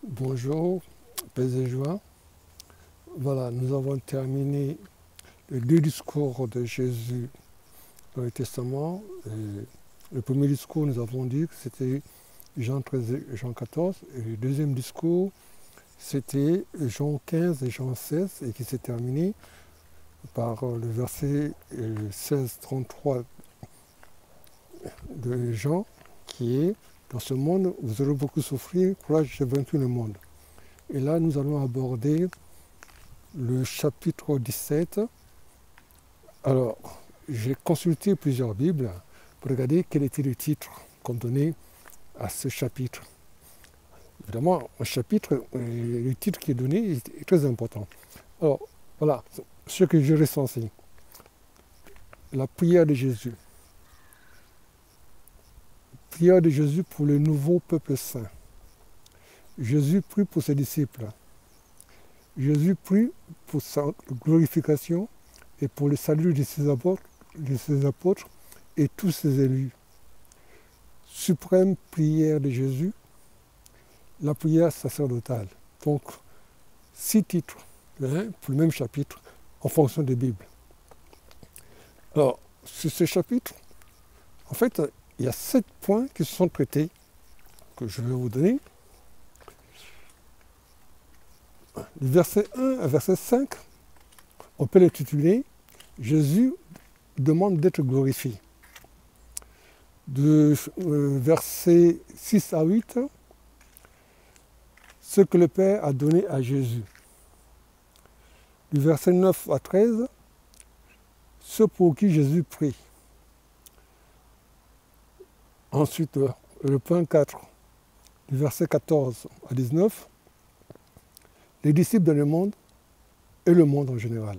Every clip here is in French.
Bonjour, paix et joie. Voilà, nous avons terminé les deux discours de Jésus dans le Testament. Et le premier discours, nous avons dit que c'était Jean 13 et Jean 14. Et le deuxième discours, c'était Jean 15 et Jean 16, et qui s'est terminé par le verset 16-33 de Jean, qui est « Dans ce monde, vous aurez beaucoup souffrir, courage, j'ai vaincu le monde ». Et là, nous allons aborder le chapitre 17. Alors, j'ai consulté plusieurs Bibles pour regarder quel était le titre qu'on donnait à ce chapitre. Évidemment, un chapitre, le titre qui est donné est très important. Alors, voilà ce que j'ai recensé. La prière de Jésus. Prière de Jésus pour le nouveau peuple saint. Jésus prie pour ses disciples. Jésus prie pour sa glorification et pour le salut de ses apôtres et tous ses élus. Suprême prière de Jésus, la prière sacerdotale. Donc, 6 titres pour le même chapitre en fonction des Bibles. Alors, sur ce chapitre, en fait, il y a 7 points qui se sont traités, que je vais vous donner. Du verset 1 à verset 5, on peut l'intituler « Jésus demande d'être glorifié ». De verset 6 à 8, ce que le Père a donné à Jésus. Du verset 9 à 13, ce pour qui Jésus prie. Ensuite, le point 4, du verset 14 à 19, les disciples dans le monde et le monde en général.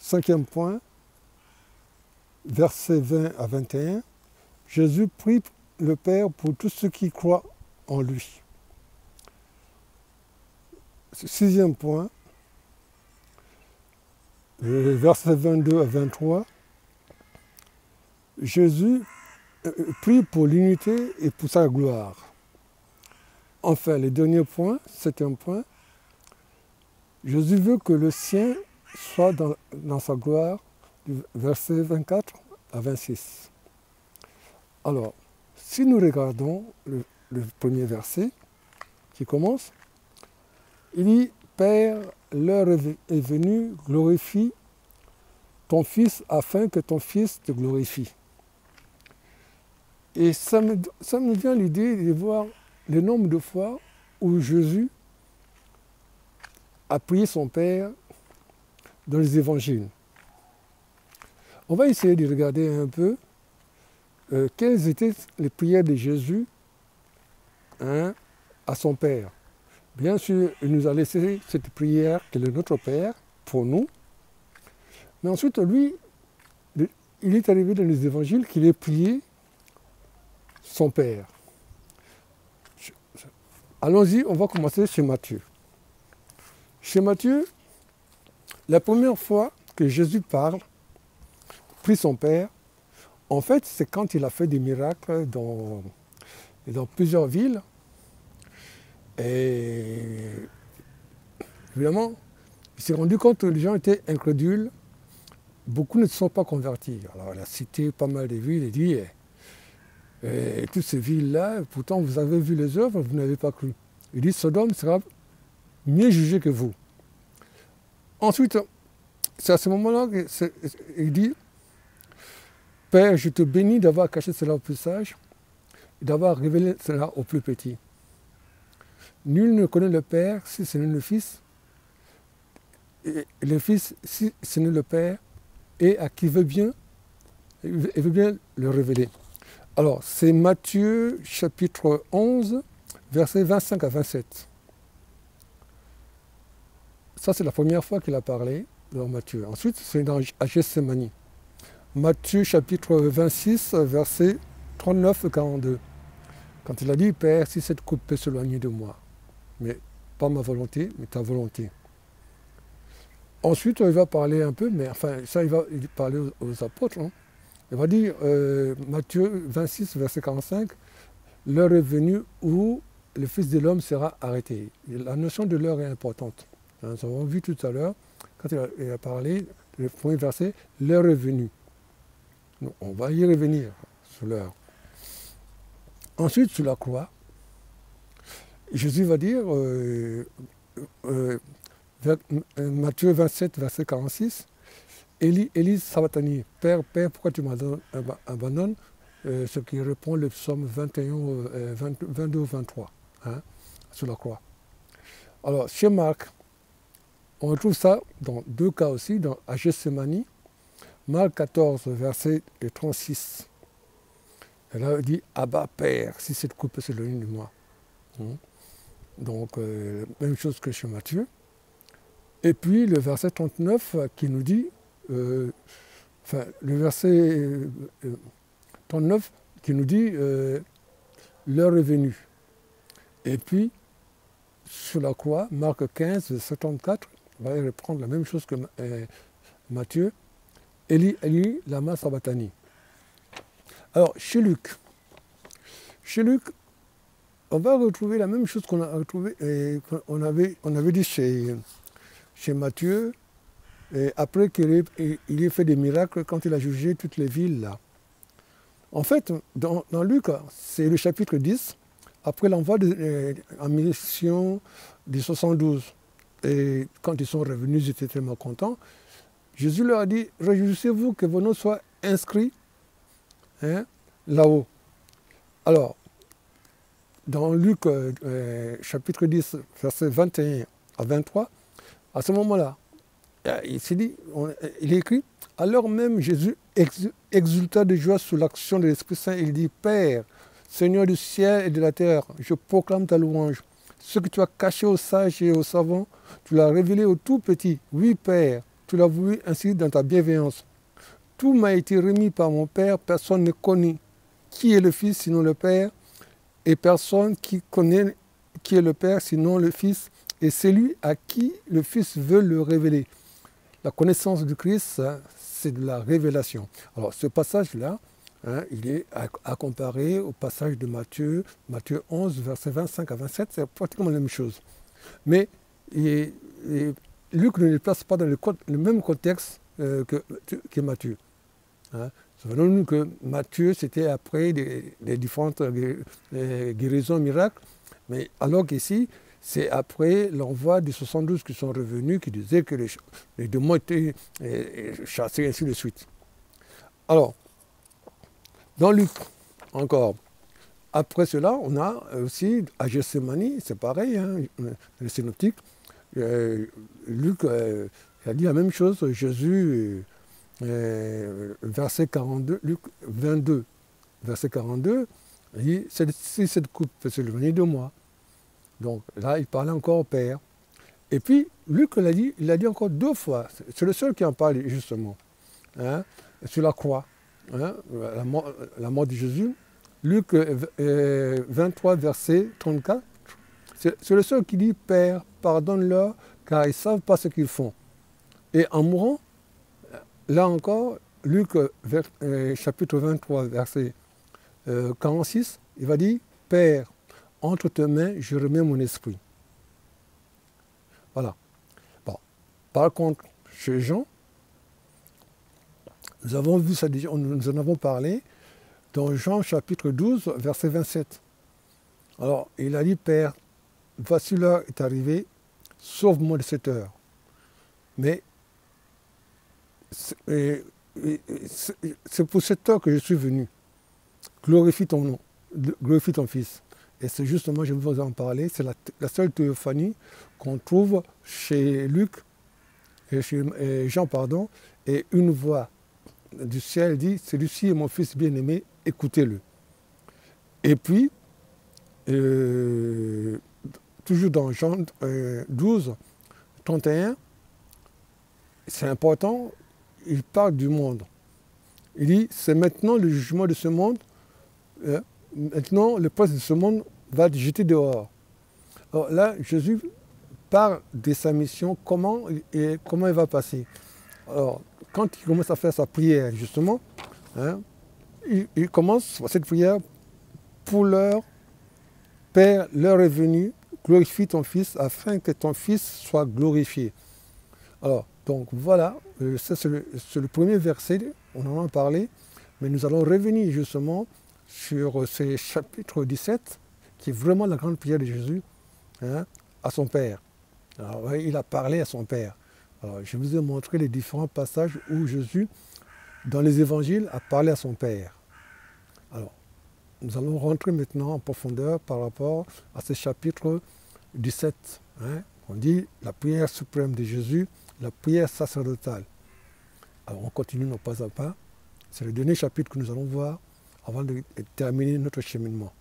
5e point, versets 20 à 21, Jésus prie le Père pour tous ceux qui croient en lui. 6e point, versets 22 à 23, Jésus prie pour l'unité et pour sa gloire. Enfin, le dernier point, 7e point, Jésus veut que le sien soit dans sa gloire, du verset 24 à 26. Alors, si nous regardons le premier verset qui commence, il dit « Père, l'heure est venue, glorifie ton Fils afin que ton Fils te glorifie. » Et ça me vient l'idée de voir le nombre de fois où Jésus a prié son Père dans les évangiles. On va essayer de regarder un peu quelles étaient les prières de Jésus à son Père. Bien sûr, il nous a laissé cette prière qui est notre Père pour nous. Mais ensuite, lui, il est arrivé dans les évangiles qu'il ait prié son Père. Allons-y, on va commencer chez Matthieu. Chez Matthieu, la première fois que Jésus parle, prie son Père, en fait, c'est quand il a fait des miracles dans plusieurs villes. Et évidemment, il s'est rendu compte que les gens étaient incrédules. Beaucoup ne se sont pas convertis. Alors, il a cité pas mal de villes et dit et toutes ces villes-là, pourtant vous avez vu les œuvres, vous n'avez pas cru. Il dit Sodome sera mieux jugé que vous. Ensuite, c'est à ce moment-là qu'il dit Père, je te bénis d'avoir caché cela au plus sage et d'avoir révélé cela au plus petit. Nul ne connaît le Père si ce n'est le Fils, et le Fils si ce n'est le Père, et à qui il veut bien le révéler. Alors, c'est Matthieu chapitre 11, versets 25 à 27. Ça, c'est la première fois qu'il a parlé dans Matthieu. Ensuite, c'est à Gethsémani. Matthieu chapitre 26, versets 39 et 42. Quand il a dit, Père, si cette coupe peut s'éloigner de moi, mais pas ma volonté, mais ta volonté. Ensuite, il va parler un peu, mais enfin, ça, il va parler aux apôtres. Il va dire, Matthieu 26, verset 45, l'heure est venue où le Fils de l'homme sera arrêté. La notion de l'heure est importante. Nous avons vu tout à l'heure, quand il a parlé, le premier verset, l'heure est venue. On va y revenir sur l'heure. Ensuite, sur la croix, Jésus va dire, Matthieu 27, verset 46, Élie, Élie Sabatani, Père, Père, pourquoi tu m'abandonnes, ce qui répond le psaume 21, 22 23, hein, sur la croix. Alors, chez Marc, on retrouve ça dans deux cas aussi, à Gethsémani, Marc 14, verset 36. Et là, il dit, Abba, Père, si cette coupe est éloignée de moi. Donc, même chose que chez Matthieu. Et puis, le verset 39 qui nous dit, le verset 39 qui nous dit, l'heure est venue. Et puis, sur la croix, Marc 15, verset 34, on va reprendre la même chose que Matthieu, Élie, Élie, lama sabatani. Alors, chez Luc, on va retrouver la même chose qu'on a retrouvé, on avait dit chez Matthieu, et après qu'il ait fait des miracles quand il a jugé toutes les villes là. En fait, dans Luc, c'est le chapitre 10, après l'envoi en mission des 72. Et quand ils sont revenus, ils étaient tellement contents. Jésus leur a dit, réjouissez-vous que vos noms soient inscrits là-haut. Alors, dans Luc chapitre 10, versets 21 à 23, à ce moment-là, il s'est dit, il est écrit, alors même Jésus exulta de joie sous l'action de l'Esprit Saint. Il dit, Père, Seigneur du ciel et de la terre, je proclame ta louange. Ce que tu as caché aux sages et aux savants, tu l'as révélé aux tout petits. Oui, Père, tu l'as voulu ainsi dans ta bienveillance. Tout m'a été remis par mon Père, personne ne connaît qui est le Fils sinon le Père, et personne qui connaît qui est le Père sinon le Fils, et celui à qui le Fils veut le révéler. La connaissance du Christ, c'est de la révélation. Alors ce passage-là, il est à comparer au passage de Matthieu 11, versets 25 à 27, c'est pratiquement la même chose. Mais Luc ne le place pas dans le même contexte que Matthieu. Souvenons-nous que Matthieu, c'était après les différentes guérisons, miracles, mais alors qu'ici, c'est après l'envoi des 72 qui sont revenus, qui disaient que les démons étaient chassés, et ainsi de suite. Alors, dans Luc, encore, après cela, on a aussi, à Gethsémani, c'est pareil, les synoptiques, Luc a dit la même chose, Jésus, verset 42, Luc 22, verset 42, il dit, si cette coupe peut s'éloigner de moi. Donc là, il parlait encore au Père. Et puis, Luc il l'a dit encore deux fois. C'est le seul qui en parle, justement. Sur la croix, la mort de Jésus. Luc 23, verset 34. C'est le seul qui dit, Père, pardonne-leur, car ils ne savent pas ce qu'ils font. Et en mourant, là encore, Luc chapitre 23, verset 46, il va dire, Père, entre tes mains, je remets mon esprit. Voilà. Bon. Par contre, chez Jean, nous avons vu ça déjà, nous en avons parlé, dans Jean chapitre 12, verset 27. Alors, il a dit, Père, voici l'heure est arrivée, sauve-moi de cette heure. Mais c'est pour cette heure que je suis venu. Glorifie ton nom, glorifie ton Fils. Et c'est justement, je vais vous en parler, c'est la seule théophanie qu'on trouve chez Luc, et chez Jean, pardon, et une voix du ciel dit, celui-ci est mon Fils bien-aimé, écoutez-le. Et puis, toujours dans Jean 12, 31, c'est important, il parle du monde. Il dit, c'est maintenant le jugement de ce monde, maintenant le prince de ce monde va te jeter dehors. Alors là, Jésus parle de sa mission, comment il va passer. Alors, quand il commence à faire sa prière, justement, il commence cette prière pour leur Père leur est venu, glorifie ton Fils afin que ton Fils soit glorifié. Alors, donc voilà, ça c'est le premier verset, on en a parlé, mais nous allons revenir justement sur ce chapitre 17, qui est vraiment la grande prière de Jésus, hein, à son Père. Alors, il a parlé à son Père. Alors, je vous ai montré les différents passages où Jésus, dans les évangiles, a parlé à son Père. Alors, nous allons rentrer maintenant en profondeur par rapport à ce chapitre 17. Hein. On dit la prière suprême de Jésus, la prière sacerdotale. Alors, on continue nos pas à pas. C'est le dernier chapitre que nous allons voir avant de terminer notre cheminement.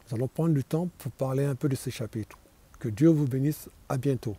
Nous allons prendre du temps pour parler un peu de ce chapitre. Que Dieu vous bénisse. À bientôt.